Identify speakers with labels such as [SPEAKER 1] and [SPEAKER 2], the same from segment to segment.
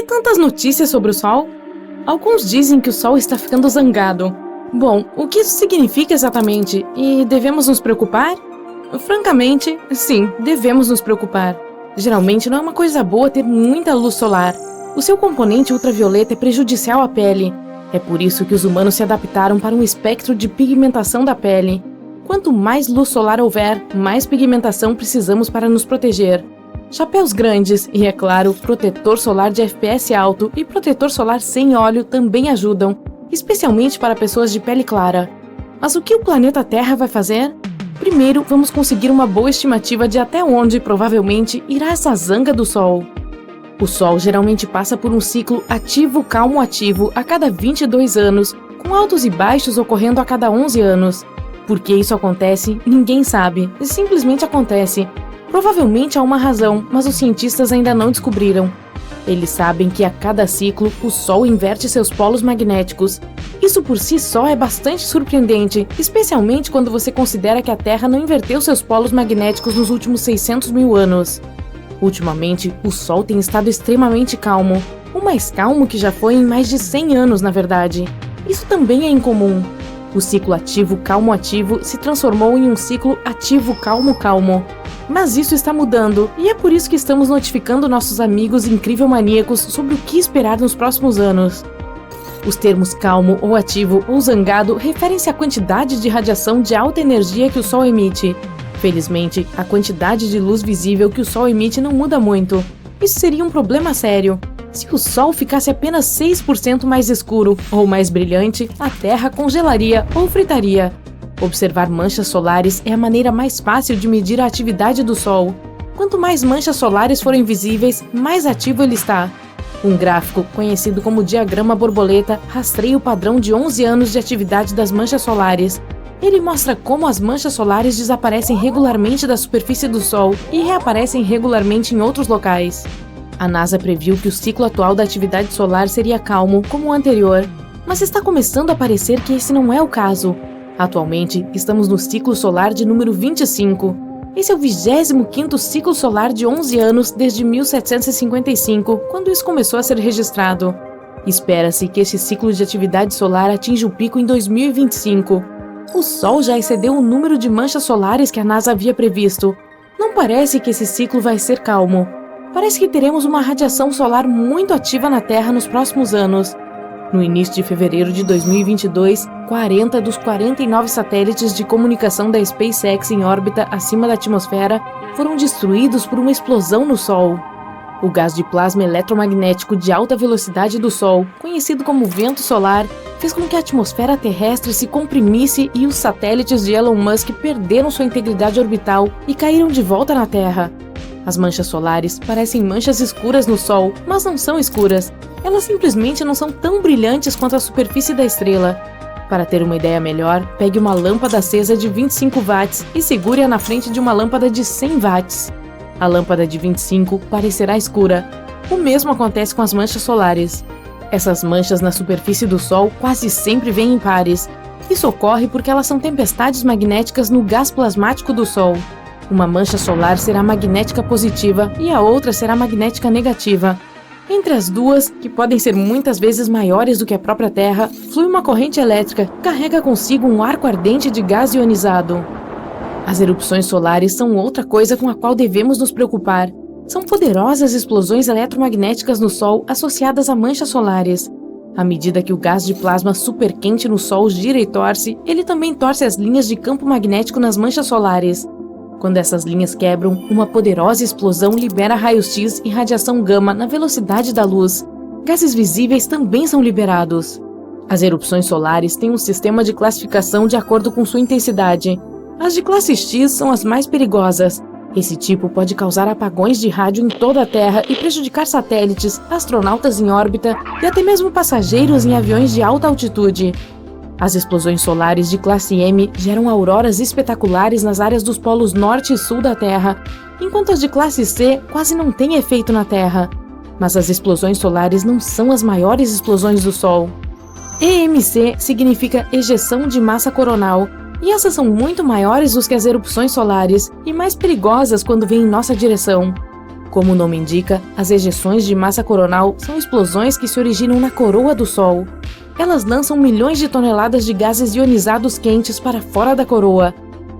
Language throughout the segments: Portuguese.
[SPEAKER 1] que tantas notícias sobre o Sol? Alguns dizem que o Sol está ficando zangado. Bom, o que isso significa exatamente? E devemos nos preocupar? Francamente, sim, devemos nos preocupar. Geralmente não é uma coisa boa ter muita luz solar. O seu componente ultravioleta é prejudicial à pele. É por isso que os humanos se adaptaram para um espectro de pigmentação da pele. Quanto mais luz solar houver, mais pigmentação precisamos para nos proteger. Chapéus grandes e, é claro, protetor solar de FPS alto e protetor solar sem óleo também ajudam, especialmente para pessoas de pele clara. Mas o que o planeta Terra vai fazer? Primeiro, vamos conseguir uma boa estimativa de até onde, provavelmente, irá essa zanga do Sol. O Sol geralmente passa por um ciclo ativo-calmo-ativo a cada 22 anos, com altos e baixos ocorrendo a cada 11 anos. Por que isso acontece, ninguém sabe, simplesmente acontece. Provavelmente há uma razão, mas os cientistas ainda não descobriram. Eles sabem que a cada ciclo, o Sol inverte seus polos magnéticos. Isso por si só é bastante surpreendente, especialmente quando você considera que a Terra não inverteu seus polos magnéticos nos últimos 600 mil anos. Ultimamente, o Sol tem estado extremamente calmo, o mais calmo que já foi em mais de 100 anos, na verdade. Isso também é incomum. O ciclo ativo-calmo-ativo se transformou em um ciclo ativo-calmo-calmo. Mas isso está mudando, e é por isso que estamos notificando nossos amigos incrível-maníacos sobre o que esperar nos próximos anos. Os termos calmo ou ativo ou zangado referem-se à quantidade de radiação de alta energia que o Sol emite. Felizmente, a quantidade de luz visível que o Sol emite não muda muito. Isso seria um problema sério. Se o Sol ficasse apenas 6% mais escuro ou mais brilhante, a Terra congelaria ou fritaria. Observar manchas solares é a maneira mais fácil de medir a atividade do Sol. Quanto mais manchas solares forem visíveis, mais ativo ele está. Um gráfico, conhecido como diagrama borboleta, rastreia o padrão de 11 anos de atividade das manchas solares. Ele mostra como as manchas solares desaparecem regularmente da superfície do Sol e reaparecem regularmente em outros locais. A NASA previu que o ciclo atual da atividade solar seria calmo, como o anterior, mas está começando a parecer que esse não é o caso. Atualmente, estamos no ciclo solar de número 25. Esse é o 25º ciclo solar de 11 anos desde 1755, quando isso começou a ser registrado. Espera-se que esse ciclo de atividade solar atinja o pico em 2025. O Sol já excedeu o número de manchas solares que a NASA havia previsto. Não parece que esse ciclo vai ser calmo. Parece que teremos uma radiação solar muito ativa na Terra nos próximos anos. No início de fevereiro de 2022, 40 dos 49 satélites de comunicação da SpaceX em órbita acima da atmosfera foram destruídos por uma explosão no Sol. O gás de plasma eletromagnético de alta velocidade do Sol, conhecido como vento solar, fez com que a atmosfera terrestre se comprimisse e os satélites de Elon Musk perderam sua integridade orbital e caíram de volta na Terra. As manchas solares parecem manchas escuras no Sol, mas não são escuras. Elas simplesmente não são tão brilhantes quanto a superfície da estrela. Para ter uma ideia melhor, pegue uma lâmpada acesa de 25 watts e segure-a na frente de uma lâmpada de 100 watts. A lâmpada de 25 parecerá escura. O mesmo acontece com as manchas solares. Essas manchas na superfície do Sol quase sempre vêm em pares. Isso ocorre porque elas são tempestades magnéticas no gás plasmático do Sol. Uma mancha solar será magnética positiva e a outra será magnética negativa. Entre as duas, que podem ser muitas vezes maiores do que a própria Terra, flui uma corrente elétrica que carrega consigo um arco ardente de gás ionizado. As erupções solares são outra coisa com a qual devemos nos preocupar. São poderosas explosões eletromagnéticas no Sol associadas a manchas solares. À medida que o gás de plasma superquente no Sol gira e torce, ele também torce as linhas de campo magnético nas manchas solares. Quando essas linhas quebram, uma poderosa explosão libera raios-X e radiação gama na velocidade da luz. Gases visíveis também são liberados. As erupções solares têm um sistema de classificação de acordo com sua intensidade. As de classe X são as mais perigosas. Esse tipo pode causar apagões de rádio em toda a Terra e prejudicar satélites, astronautas em órbita e até mesmo passageiros em aviões de alta altitude. As explosões solares de classe M geram auroras espetaculares nas áreas dos polos norte e sul da Terra, enquanto as de classe C quase não têm efeito na Terra. Mas as explosões solares não são as maiores explosões do Sol. EMC significa ejeção de massa coronal, e essas são muito maiores do que as erupções solares e mais perigosas quando vêm em nossa direção. Como o nome indica, as ejeções de massa coronal são explosões que se originam na coroa do Sol. Elas lançam milhões de toneladas de gases ionizados quentes para fora da coroa.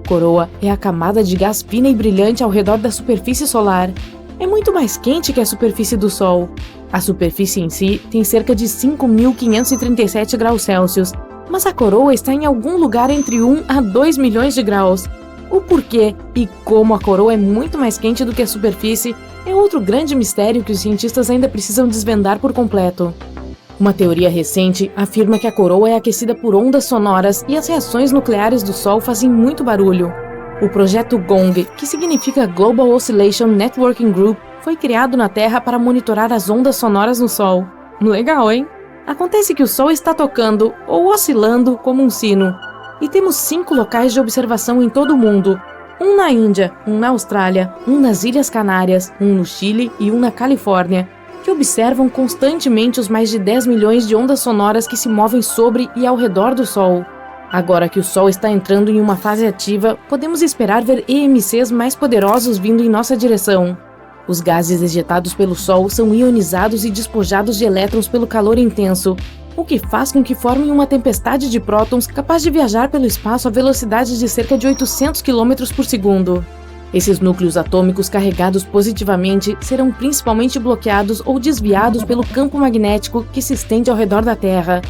[SPEAKER 1] Coroa é a camada de gás fina e brilhante ao redor da superfície solar. É muito mais quente que a superfície do Sol. A superfície em si tem cerca de 5.537 graus Celsius, mas a coroa está em algum lugar entre 1 a 2 milhões de graus. O porquê e como a coroa é muito mais quente do que a superfície é outro grande mistério que os cientistas ainda precisam desvendar por completo. Uma teoria recente afirma que a coroa é aquecida por ondas sonoras e as reações nucleares do Sol fazem muito barulho. O projeto GONG, que significa Global Oscillation Networking Group, foi criado na Terra para monitorar as ondas sonoras no Sol. Legal, hein? Acontece que o Sol está tocando ou oscilando como um sino. E temos 5 locais de observação em todo o mundo. Um na Índia, um na Austrália, um nas Ilhas Canárias, um no Chile e um na Califórnia, que observam constantemente os mais de 10 milhões de ondas sonoras que se movem sobre e ao redor do Sol. Agora que o Sol está entrando em uma fase ativa, podemos esperar ver EMCs mais poderosos vindo em nossa direção. Os gases ejetados pelo Sol são ionizados e despojados de elétrons pelo calor intenso, o que faz com que formem uma tempestade de prótons capaz de viajar pelo espaço a velocidade de cerca de 800 km por segundo. Esses núcleos atômicos carregados positivamente serão principalmente bloqueados ou desviados pelo campo magnético que se estende ao redor da Terra.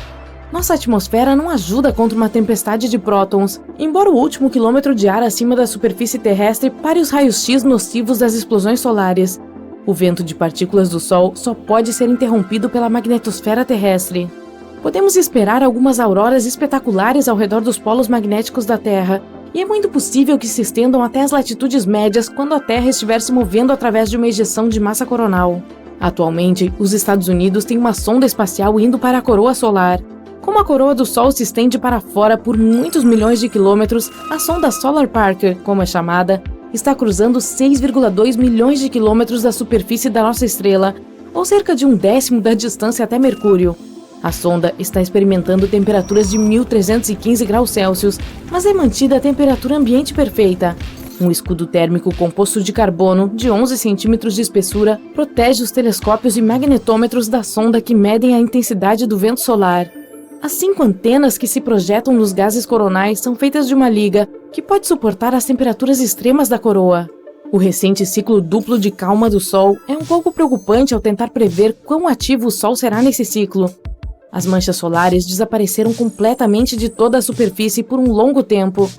[SPEAKER 1] Nossa atmosfera não ajuda contra uma tempestade de prótons, embora o último quilômetro de ar acima da superfície terrestre pare os raios-x nocivos das explosões solares. O vento de partículas do Sol só pode ser interrompido pela magnetosfera terrestre. Podemos esperar algumas auroras espetaculares ao redor dos polos magnéticos da Terra, e é muito possível que se estendam até as latitudes médias quando a Terra estiver se movendo através de uma ejeção de massa coronal. Atualmente, os Estados Unidos têm uma sonda espacial indo para a coroa solar. Como a coroa do Sol se estende para fora por muitos milhões de quilômetros, a sonda Solar Parker, como é chamada, está cruzando 6,2 milhões de quilômetros da superfície da nossa estrela, ou cerca de 1/10 da distância até Mercúrio. A sonda está experimentando temperaturas de 1.315 graus Celsius, mas é mantida a temperatura ambiente perfeita. Um escudo térmico composto de carbono, de 11 centímetros de espessura, protege os telescópios e magnetômetros da sonda que medem a intensidade do vento solar. As 5 antenas que se projetam nos gases coronais são feitas de uma liga, que pode suportar as temperaturas extremas da coroa. O recente ciclo duplo de calma do Sol é um pouco preocupante ao tentar prever quão ativo o Sol será nesse ciclo. As manchas solares desapareceram completamente de toda a superfície por um longo tempo.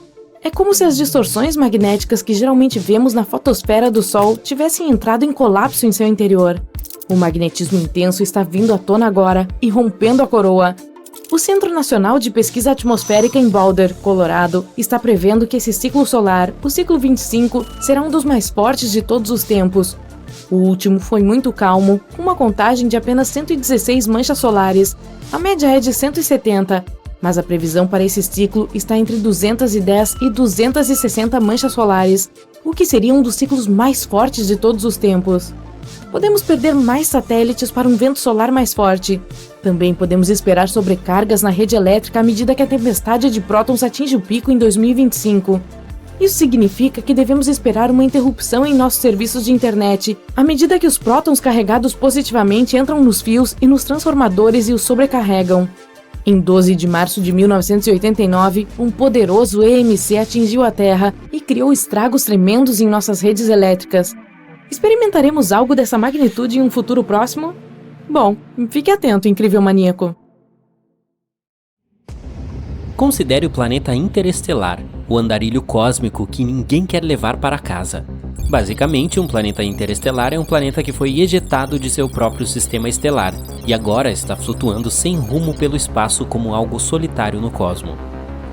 [SPEAKER 1] É como se as distorções magnéticas que geralmente vemos na fotosfera do Sol tivessem entrado em colapso em seu interior. O magnetismo intenso está vindo à tona agora e rompendo a coroa. O Centro Nacional de Pesquisa Atmosférica em Boulder, Colorado, está prevendo que esse ciclo solar, o ciclo 25, será um dos mais fortes de todos os tempos. O último foi muito calmo, com uma contagem de apenas 116 manchas solares. A média é de 170, mas a previsão para esse ciclo está entre 210 e 260 manchas solares, o que seria um dos ciclos mais fortes de todos os tempos. Podemos perder mais satélites para um vento solar mais forte. Também podemos esperar sobrecargas na rede elétrica à medida que a tempestade de prótons atinge o pico em 2025. Isso significa que devemos esperar uma interrupção em nossos serviços de internet, à medida que os prótons carregados positivamente entram nos fios e nos transformadores e os sobrecarregam. Em 12 de março de 1989, um poderoso EMC atingiu a Terra e criou estragos tremendos em nossas redes elétricas. Experimentaremos algo dessa magnitude em um futuro próximo? Bom, fique atento, incrível maníaco!
[SPEAKER 2] Considere o planeta interestelar, o andarilho cósmico que ninguém quer levar para casa. Basicamente, um planeta interestelar é um planeta que foi ejetado de seu próprio sistema estelar e agora está flutuando sem rumo pelo espaço como algo solitário no cosmo.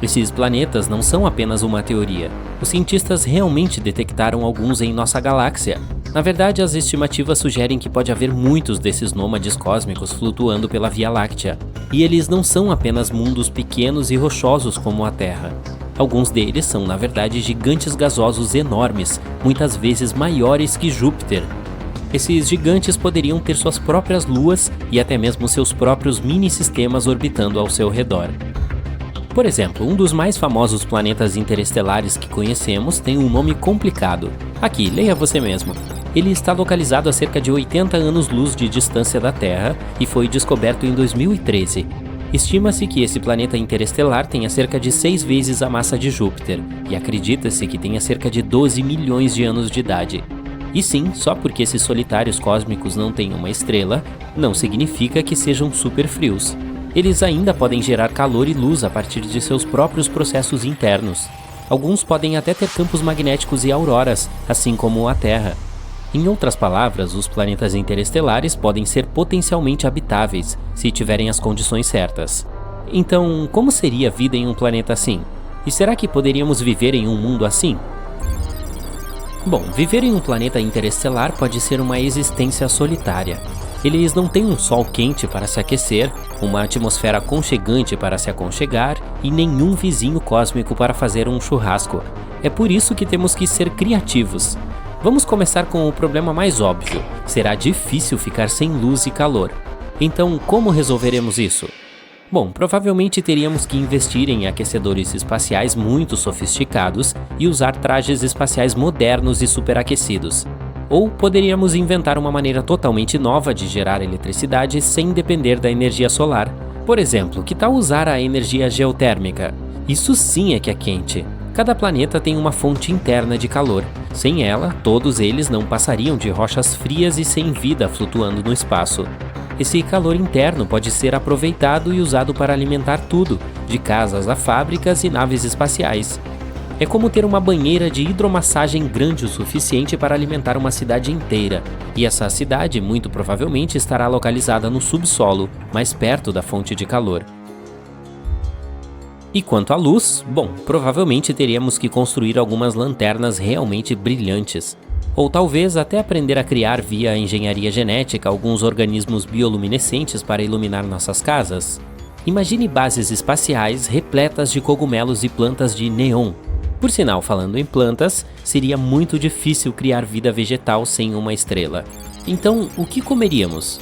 [SPEAKER 2] Esses planetas não são apenas uma teoria. Os cientistas realmente detectaram alguns em nossa galáxia. Na verdade, as estimativas sugerem que pode haver muitos desses nômades cósmicos flutuando pela Via Láctea. E eles não são apenas mundos pequenos e rochosos como a Terra. Alguns deles são, na verdade, gigantes gasosos enormes, muitas vezes maiores que Júpiter. Esses gigantes poderiam ter suas próprias luas e até mesmo seus próprios mini-sistemas orbitando ao seu redor. Por exemplo, um dos mais famosos planetas interestelares que conhecemos tem um nome complicado. Aqui, leia você mesmo. Ele está localizado a cerca de 80 anos-luz de distância da Terra e foi descoberto em 2013. Estima-se que esse planeta interestelar tenha cerca de 6 vezes a massa de Júpiter, e acredita-se que tenha cerca de 12 milhões de anos de idade. E sim, só porque esses solitários cósmicos não têm uma estrela, não significa que sejam super frios. Eles ainda podem gerar calor e luz a partir de seus próprios processos internos. Alguns podem até ter campos magnéticos e auroras, assim como a Terra. Em outras palavras, os planetas interestelares podem ser potencialmente habitáveis, se tiverem as condições certas. Então, como seria a vida em um planeta assim? E será que poderíamos viver em um mundo assim? Bom, viver em um planeta interestelar pode ser uma existência solitária. Eles não têm um sol quente para se aquecer, uma atmosfera aconchegante para se aconchegar e nenhum vizinho cósmico para fazer um churrasco. É por isso que temos que ser criativos. Vamos começar com o problema mais óbvio. Será difícil ficar sem luz e calor. Então, como resolveremos isso? Bom, provavelmente teríamos que investir em aquecedores espaciais muito sofisticados e usar trajes espaciais modernos e superaquecidos. Ou poderíamos inventar uma maneira totalmente nova de gerar eletricidade sem depender da energia solar. Por exemplo, que tal usar a energia geotérmica? Isso sim é que é quente. Cada planeta tem uma fonte interna de calor. Sem ela, todos eles não passariam de rochas frias e sem vida flutuando no espaço. Esse calor interno pode ser aproveitado e usado para alimentar tudo, de casas a fábricas e naves espaciais. É como ter uma banheira de hidromassagem grande o suficiente para alimentar uma cidade inteira, e essa cidade muito provavelmente estará localizada no subsolo, mais perto da fonte de calor. E quanto à luz, bom, provavelmente teríamos que construir algumas lanternas realmente brilhantes. Ou talvez até aprender a criar via engenharia genética alguns organismos bioluminescentes para iluminar nossas casas. Imagine bases espaciais repletas de cogumelos e plantas de neon. Por sinal, falando em plantas, seria muito difícil criar vida vegetal sem uma estrela. Então, o que comeríamos?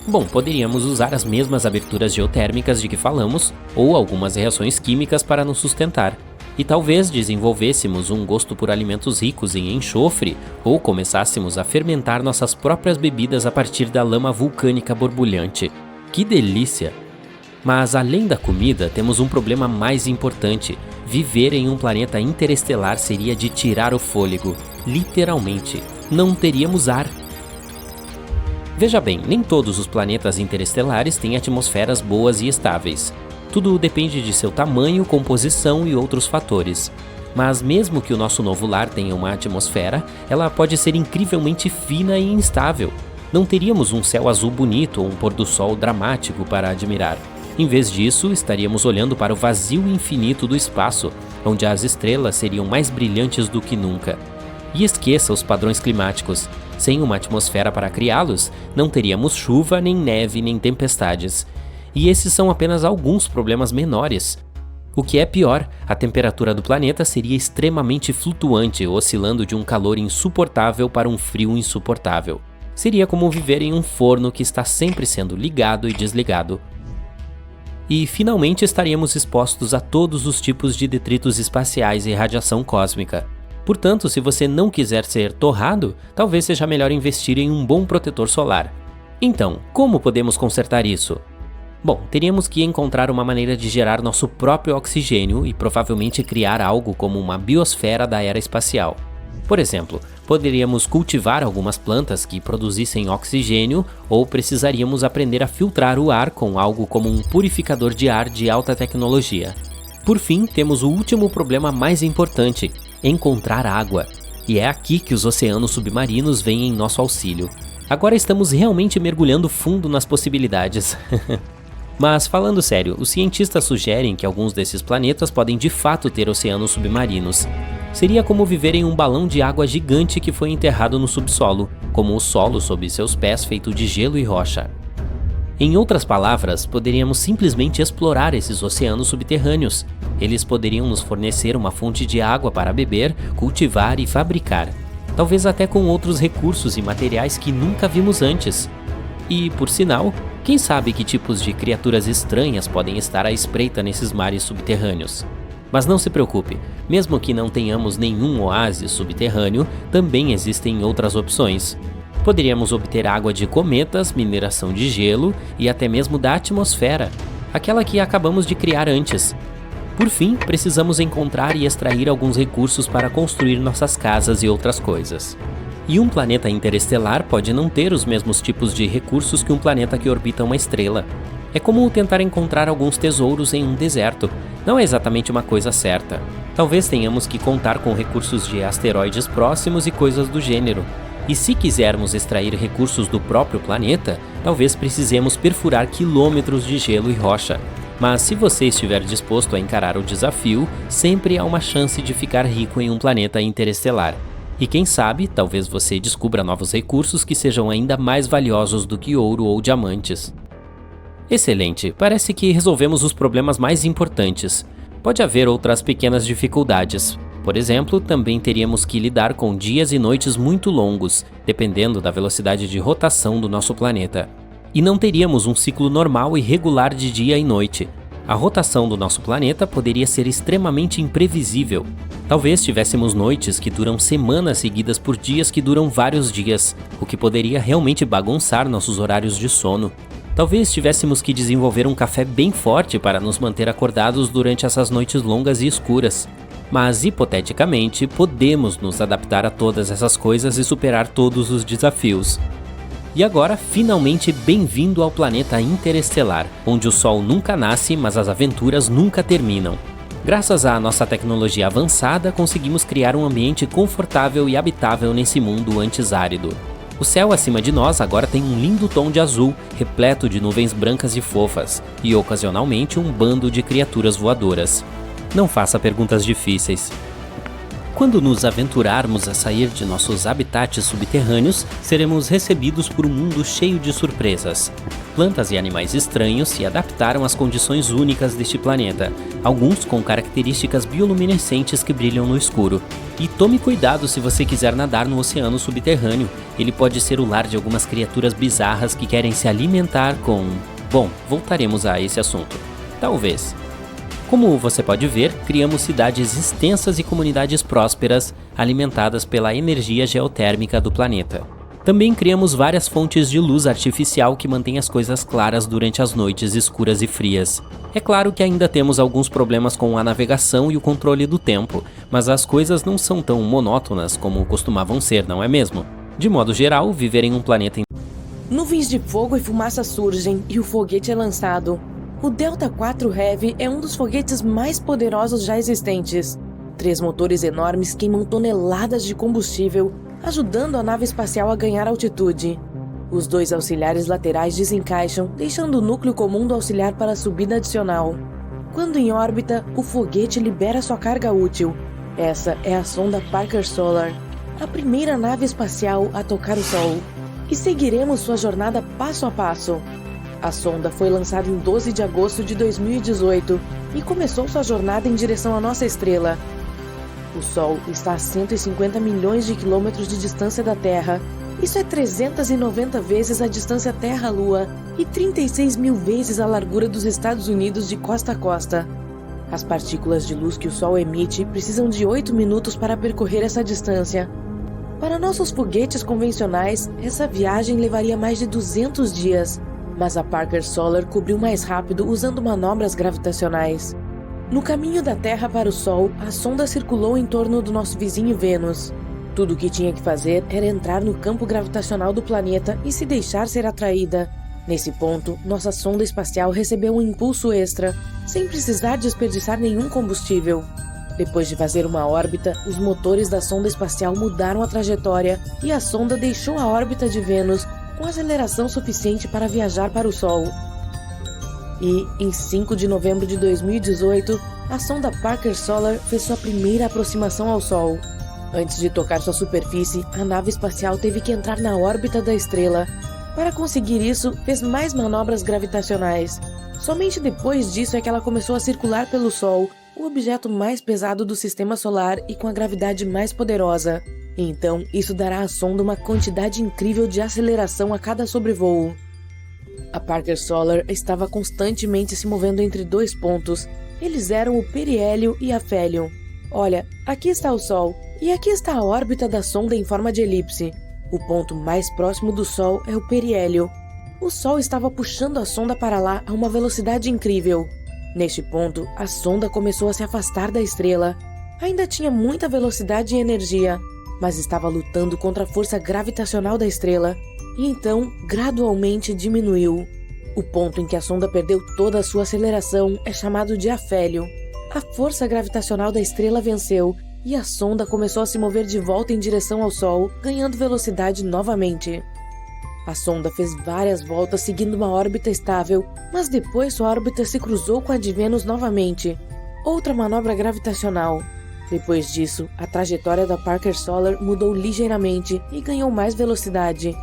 [SPEAKER 2] Bom, poderíamos usar as mesmas aberturas geotérmicas de que falamos, ou algumas reações químicas para nos sustentar. E talvez desenvolvêssemos um gosto por alimentos ricos em enxofre, ou começássemos a fermentar nossas próprias bebidas a partir da lama vulcânica borbulhante. Que delícia! Mas além da comida, temos um problema mais importante. Viver em um planeta interestelar seria de tirar o fôlego, literalmente. Não teríamos ar. Veja bem, nem todos os planetas interestelares têm atmosferas boas e estáveis. Tudo depende de seu tamanho, composição e outros fatores. Mas mesmo que o nosso novo lar tenha uma atmosfera, ela pode ser incrivelmente fina e instável. Não teríamos um céu azul bonito ou um pôr do sol dramático para admirar. Em vez disso, estaríamos olhando para o vazio infinito do espaço, onde as estrelas seriam mais brilhantes do que nunca. E esqueça os padrões climáticos. Sem uma atmosfera para criá-los, não teríamos chuva, nem neve, nem tempestades. E esses são apenas alguns problemas menores. O que é pior, a temperatura do planeta seria extremamente flutuante, oscilando de um calor insuportável para um frio insuportável. Seria como viver em um forno que está sempre sendo ligado e desligado. E finalmente estaríamos expostos a todos os tipos de detritos espaciais e radiação cósmica. Portanto, se você não quiser ser torrado, talvez seja melhor investir em um bom protetor solar. Então, como podemos consertar isso? Bom, teríamos que encontrar uma maneira de gerar nosso próprio oxigênio e provavelmente criar algo como uma biosfera da era espacial. Por exemplo, poderíamos cultivar algumas plantas que produzissem oxigênio ou precisaríamos aprender a filtrar o ar com algo como um purificador de ar de alta tecnologia. Por fim, temos o último problema mais importante: encontrar água. E é aqui que os oceanos submarinos vêm em nosso auxílio. Agora estamos realmente mergulhando fundo nas possibilidades. Mas falando sério, os cientistas sugerem que alguns desses planetas podem de fato ter oceanos submarinos. Seria como viver em um balão de água gigante que foi enterrado no subsolo, como o solo sob seus pés feito de gelo e rocha. Em outras palavras, poderíamos simplesmente explorar esses oceanos subterrâneos. Eles poderiam nos fornecer uma fonte de água para beber, cultivar e fabricar. Talvez até com outros recursos e materiais que nunca vimos antes. E, por sinal, quem sabe que tipos de criaturas estranhas podem estar à espreita nesses mares subterrâneos? Mas não se preocupe, mesmo que não tenhamos nenhum oásis subterrâneo, também existem outras opções. Poderíamos obter água de cometas, mineração de gelo e até mesmo da atmosfera, aquela que acabamos de criar antes. Por fim, precisamos encontrar e extrair alguns recursos para construir nossas casas e outras coisas. E um planeta interestelar pode não ter os mesmos tipos de recursos que um planeta que orbita uma estrela. É como tentar encontrar alguns tesouros em um deserto. Não é exatamente uma coisa certa. Talvez tenhamos que contar com recursos de asteroides próximos e coisas do gênero. E se quisermos extrair recursos do próprio planeta, talvez precisemos perfurar quilômetros de gelo e rocha. Mas se você estiver disposto a encarar o desafio, sempre há uma chance de ficar rico em um planeta interestelar. E quem sabe, talvez você descubra novos recursos que sejam ainda mais valiosos do que ouro ou diamantes. Excelente, parece que resolvemos os problemas mais importantes. Pode haver outras pequenas dificuldades. Por exemplo, também teríamos que lidar com dias e noites muito longos, dependendo da velocidade de rotação do nosso planeta. E não teríamos um ciclo normal e regular de dia e noite. A rotação do nosso planeta poderia ser extremamente imprevisível. Talvez tivéssemos noites que duram semanas seguidas por dias que duram vários dias, o que poderia realmente bagunçar nossos horários de sono. Talvez tivéssemos que desenvolver um café bem forte para nos manter acordados durante essas noites longas e escuras. Mas, hipoteticamente, podemos nos adaptar a todas essas coisas e superar todos os desafios. E agora, finalmente, bem-vindo ao planeta interestelar, onde o Sol nunca nasce, mas as aventuras nunca terminam. Graças à nossa tecnologia avançada, conseguimos criar um ambiente confortável e habitável nesse mundo antes árido. O céu acima de nós agora tem um lindo tom de azul, repleto de nuvens brancas e fofas, e ocasionalmente um bando de criaturas voadoras. Não faça perguntas difíceis. Quando nos aventurarmos a sair de nossos habitats subterrâneos, seremos recebidos por um mundo cheio de surpresas. Plantas e animais estranhos se adaptaram às condições únicas deste planeta, alguns com características bioluminescentes que brilham no escuro. E tome cuidado se você quiser nadar no oceano subterrâneo, ele pode ser o lar de algumas criaturas bizarras que querem se alimentar com... Bom, voltaremos a esse assunto. Talvez. Como você pode ver, criamos cidades extensas e comunidades prósperas, alimentadas pela energia geotérmica do planeta. Também criamos várias fontes de luz artificial que mantêm as coisas claras durante as noites escuras e frias. É claro que ainda temos alguns problemas com a navegação e o controle do tempo, mas as coisas não são tão monótonas como costumavam ser, não é mesmo? De modo geral, viver em um planeta...
[SPEAKER 1] Nuvens de fogo e fumaça surgem e o foguete é lançado. O Delta IV Heavy é um dos foguetes mais poderosos já existentes. 3 motores enormes queimam toneladas de combustível, ajudando a nave espacial a ganhar altitude. Os 2 auxiliares laterais desencaixam, deixando o núcleo comum do auxiliar para a subida adicional. Quando em órbita, o foguete libera sua carga útil. Essa é a sonda Parker Solar, a primeira nave espacial a tocar o Sol. E seguiremos sua jornada passo a passo. A sonda foi lançada em 12 de agosto de 2018 e começou sua jornada em direção à nossa estrela. O Sol está a 150 milhões de quilômetros de distância da Terra. Isso é 390 vezes a distância Terra-Lua e 36 mil vezes a largura dos Estados Unidos de costa a costa. As partículas de luz que o Sol emite precisam de 8 minutos para percorrer essa distância. Para nossos foguetes convencionais, essa viagem levaria mais de 200 dias. Mas a Parker Solar cobriu mais rápido usando manobras gravitacionais. No caminho da Terra para o Sol, a sonda circulou em torno do nosso vizinho Vênus. Tudo o que tinha que fazer era entrar no campo gravitacional do planeta e se deixar ser atraída. Nesse ponto, nossa sonda espacial recebeu um impulso extra, sem precisar desperdiçar nenhum combustível. Depois de fazer uma órbita, os motores da sonda espacial mudaram a trajetória e a sonda deixou a órbita de Vênus com aceleração suficiente para viajar para o Sol. E, em 5 de novembro de 2018, a sonda Parker Solar fez sua primeira aproximação ao Sol. Antes de tocar sua superfície, a nave espacial teve que entrar na órbita da estrela. Para conseguir isso, fez mais manobras gravitacionais. Somente depois disso é que ela começou a circular pelo Sol, o objeto mais pesado do sistema solar e com a gravidade mais poderosa. Então, isso dará à sonda uma quantidade incrível de aceleração a cada sobrevoo. A Parker Solar estava constantemente se movendo entre 2 pontos. Eles eram o periélio e afélio. Olha, aqui está o Sol, e aqui está a órbita da sonda em forma de elipse. O ponto mais próximo do Sol é o periélio. O Sol estava puxando a sonda para lá a uma velocidade incrível. Neste ponto, a sonda começou a se afastar da estrela. Ainda tinha muita velocidade e energia, mas estava lutando contra a força gravitacional da estrela, e então, gradualmente diminuiu. O ponto em que a sonda perdeu toda a sua aceleração é chamado de afélio. A força gravitacional da estrela venceu, e a sonda começou a se mover de volta em direção ao Sol, ganhando velocidade novamente. A sonda fez várias voltas seguindo uma órbita estável, mas depois sua órbita se cruzou com a de Vênus novamente. Outra manobra gravitacional. Depois disso, a trajetória da Parker Solar mudou ligeiramente e ganhou mais velocidade.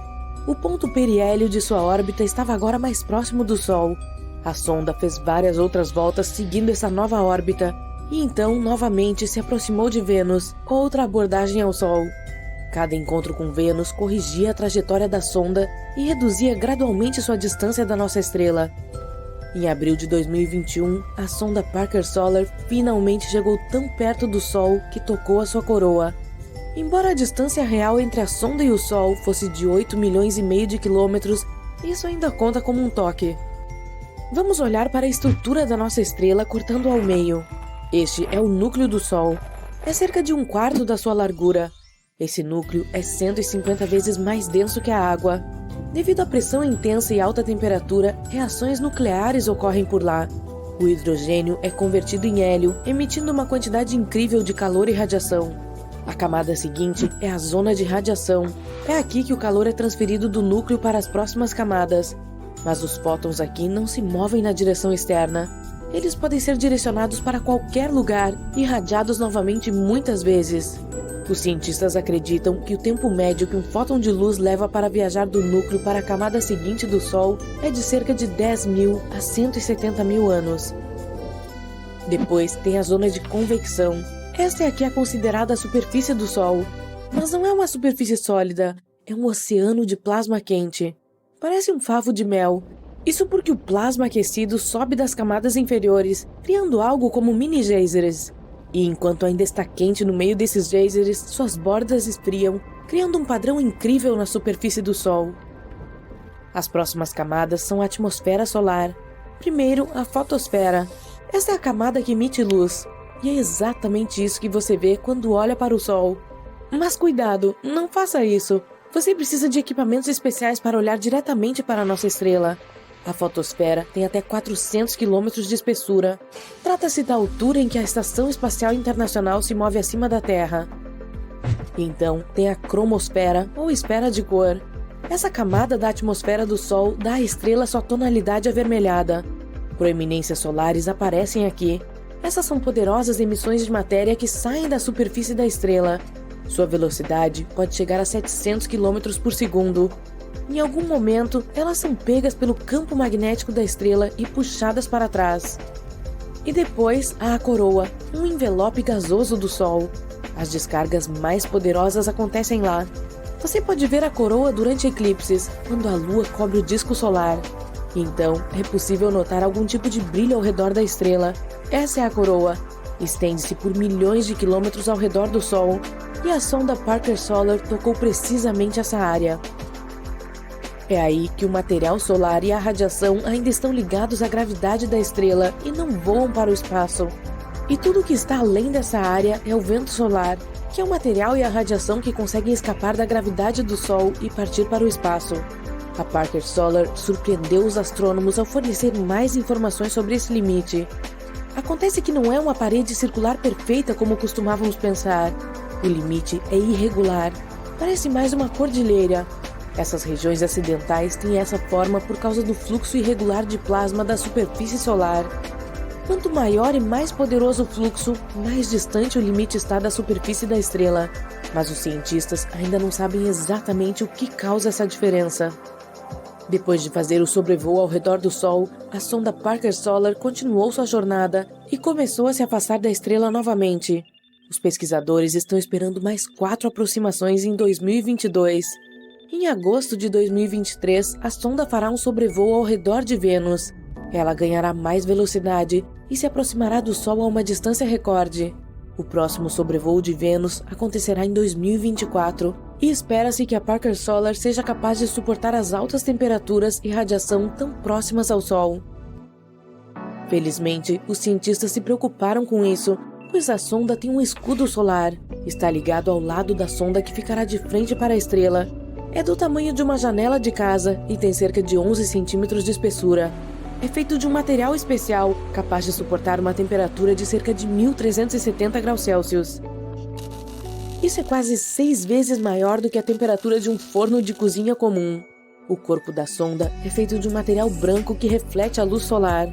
[SPEAKER 1] O ponto periélio de sua órbita estava agora mais próximo do Sol. A sonda fez várias outras voltas seguindo essa nova órbita, e então novamente se aproximou de Vênus, outra abordagem ao Sol. Cada encontro com Vênus corrigia a trajetória da sonda e reduzia gradualmente sua distância da nossa estrela. Em abril de 2021, a sonda Parker Solar finalmente chegou tão perto do Sol que tocou a sua coroa. Embora a distância real entre a sonda e o Sol fosse de 8,5 milhões de quilômetros, isso ainda conta como um toque. Vamos olhar para a estrutura da nossa estrela cortando ao meio. Este é o núcleo do Sol. É cerca de 1/4 da sua largura. Esse núcleo é 150 vezes mais denso que a água. Devido à pressão intensa e alta temperatura, reações nucleares ocorrem por lá. O hidrogênio é convertido em hélio, emitindo uma quantidade incrível de calor e radiação. A camada seguinte é a zona de radiação. É aqui que o calor é transferido do núcleo para as próximas camadas. Mas os fótons aqui não se movem na direção externa. Eles podem ser direcionados para qualquer lugar e irradiados novamente muitas vezes. Os cientistas acreditam que o tempo médio que um fóton de luz leva para viajar do núcleo para a camada seguinte do Sol é de cerca de 10.000 a 170.000 anos. Depois tem a zona de convecção. Esta é aqui a considerada a superfície do Sol. Mas não é uma superfície sólida, é um oceano de plasma quente. Parece um favo de mel. Isso porque o plasma aquecido sobe das camadas inferiores, criando algo como mini geysers. E enquanto ainda está quente no meio desses geysers, suas bordas esfriam, criando um padrão incrível na superfície do Sol. As próximas camadas são a atmosfera solar. Primeiro, a fotosfera. Essa é a camada que emite luz. E é exatamente isso que você vê quando olha para o Sol. Mas cuidado, não faça isso. Você precisa de equipamentos especiais para olhar diretamente para a nossa estrela. A fotosfera tem até 400 quilômetros de espessura. Trata-se da altura em que a Estação Espacial Internacional se move acima da Terra. Então, tem a cromosfera, ou esfera de cor. Essa camada da atmosfera do Sol dá à estrela sua tonalidade avermelhada. Proeminências solares aparecem aqui. Essas são poderosas emissões de matéria que saem da superfície da estrela. Sua velocidade pode chegar a 700 km por segundo. Em algum momento, elas são pegas pelo campo magnético da estrela e puxadas para trás. E depois, há a coroa, um envelope gasoso do Sol. As descargas mais poderosas acontecem lá. Você pode ver a coroa durante eclipses, quando a Lua cobre o disco solar. Então, é possível notar algum tipo de brilho ao redor da estrela. Essa é a coroa. Estende-se por milhões de quilômetros ao redor do Sol. E a sonda Parker Solar tocou precisamente essa área. É aí que o material solar e a radiação ainda estão ligados à gravidade da estrela e não voam para o espaço. E tudo que está além dessa área é o vento solar, que é o material e a radiação que conseguem escapar da gravidade do Sol e partir para o espaço. A Parker Solar surpreendeu os astrônomos ao fornecer mais informações sobre esse limite. Acontece que não é uma parede circular perfeita como costumávamos pensar. O limite é irregular, parece mais uma cordilheira. Essas regiões acidentais têm essa forma por causa do fluxo irregular de plasma da superfície solar. Quanto maior e mais poderoso o fluxo, mais distante o limite está da superfície da estrela. Mas os cientistas ainda não sabem exatamente o que causa essa diferença. Depois de fazer o sobrevoo ao redor do Sol, a sonda Parker Solar continuou sua jornada e começou a se afastar da estrela novamente. Os pesquisadores estão esperando mais 4 aproximações em 2022. Em agosto de 2023, a sonda fará um sobrevoo ao redor de Vênus. Ela ganhará mais velocidade e se aproximará do Sol a uma distância recorde. O próximo sobrevoo de Vênus acontecerá em 2024 e espera-se que a Parker Solar seja capaz de suportar as altas temperaturas e radiação tão próximas ao Sol. Felizmente, os cientistas se preocuparam com isso, pois a sonda tem um escudo solar. Está ligado ao lado da sonda que ficará de frente para a estrela. É do tamanho de uma janela de casa e tem cerca de 11 centímetros de espessura. É feito de um material especial, capaz de suportar uma temperatura de cerca de 1370 graus Celsius. Isso é quase 6 vezes maior do que a temperatura de um forno de cozinha comum. O corpo da sonda é feito de um material branco que reflete a luz solar.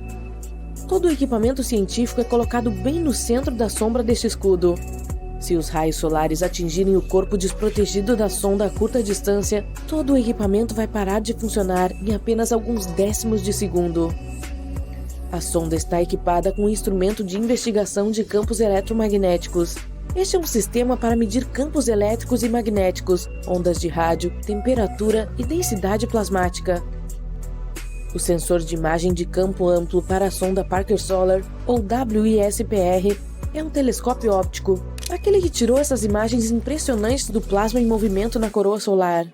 [SPEAKER 1] Todo o equipamento científico é colocado bem no centro da sombra deste escudo. Se os raios solares atingirem o corpo desprotegido da sonda a curta distância, todo o equipamento vai parar de funcionar em apenas alguns décimos de segundo. A sonda está equipada com um instrumento de investigação de campos eletromagnéticos. Este é um sistema para medir campos elétricos e magnéticos, ondas de rádio, temperatura e densidade plasmática. O sensor de imagem de campo amplo para a sonda Parker Solar, ou WISPR, é um telescópio óptico, aquele que tirou essas imagens impressionantes do plasma em movimento na coroa solar.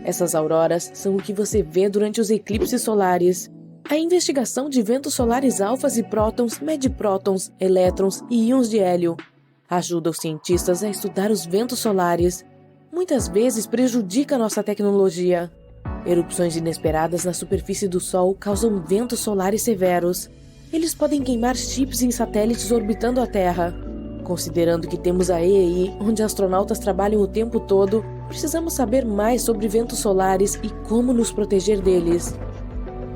[SPEAKER 1] Essas auroras são o que você vê durante os eclipses solares. A investigação de ventos solares alfas e prótons mede prótons, elétrons e íons de hélio. Ajuda os cientistas a estudar os ventos solares. Muitas vezes prejudica nossa tecnologia. Erupções inesperadas na superfície do Sol causam ventos solares severos. Eles podem queimar chips em satélites orbitando a Terra. Considerando que temos a EEI, onde astronautas trabalham o tempo todo, precisamos saber mais sobre ventos solares e como nos proteger deles.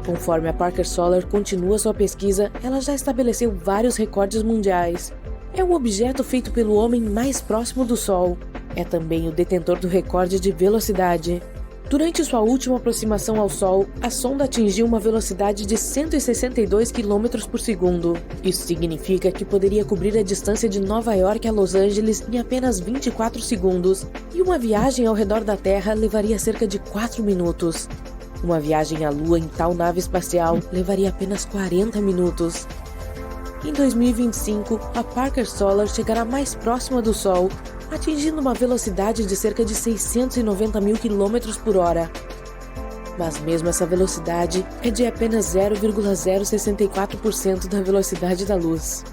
[SPEAKER 1] Conforme a Parker Solar continua sua pesquisa, ela já estabeleceu vários recordes mundiais. É o objeto feito pelo homem mais próximo do Sol. É também o detentor do recorde de velocidade. Durante sua última aproximação ao Sol, a sonda atingiu uma velocidade de 162 km por segundo. Isso significa que poderia cobrir a distância de Nova York a Los Angeles em apenas 24 segundos, e uma viagem ao redor da Terra levaria cerca de 4 minutos. Uma viagem à Lua em tal nave espacial levaria apenas 40 minutos. Em 2025, a Parker Solar chegará mais próxima do Sol, atingindo uma velocidade de cerca de 690 mil km por hora. Mas mesmo essa velocidade é de apenas 0,064% da velocidade da luz.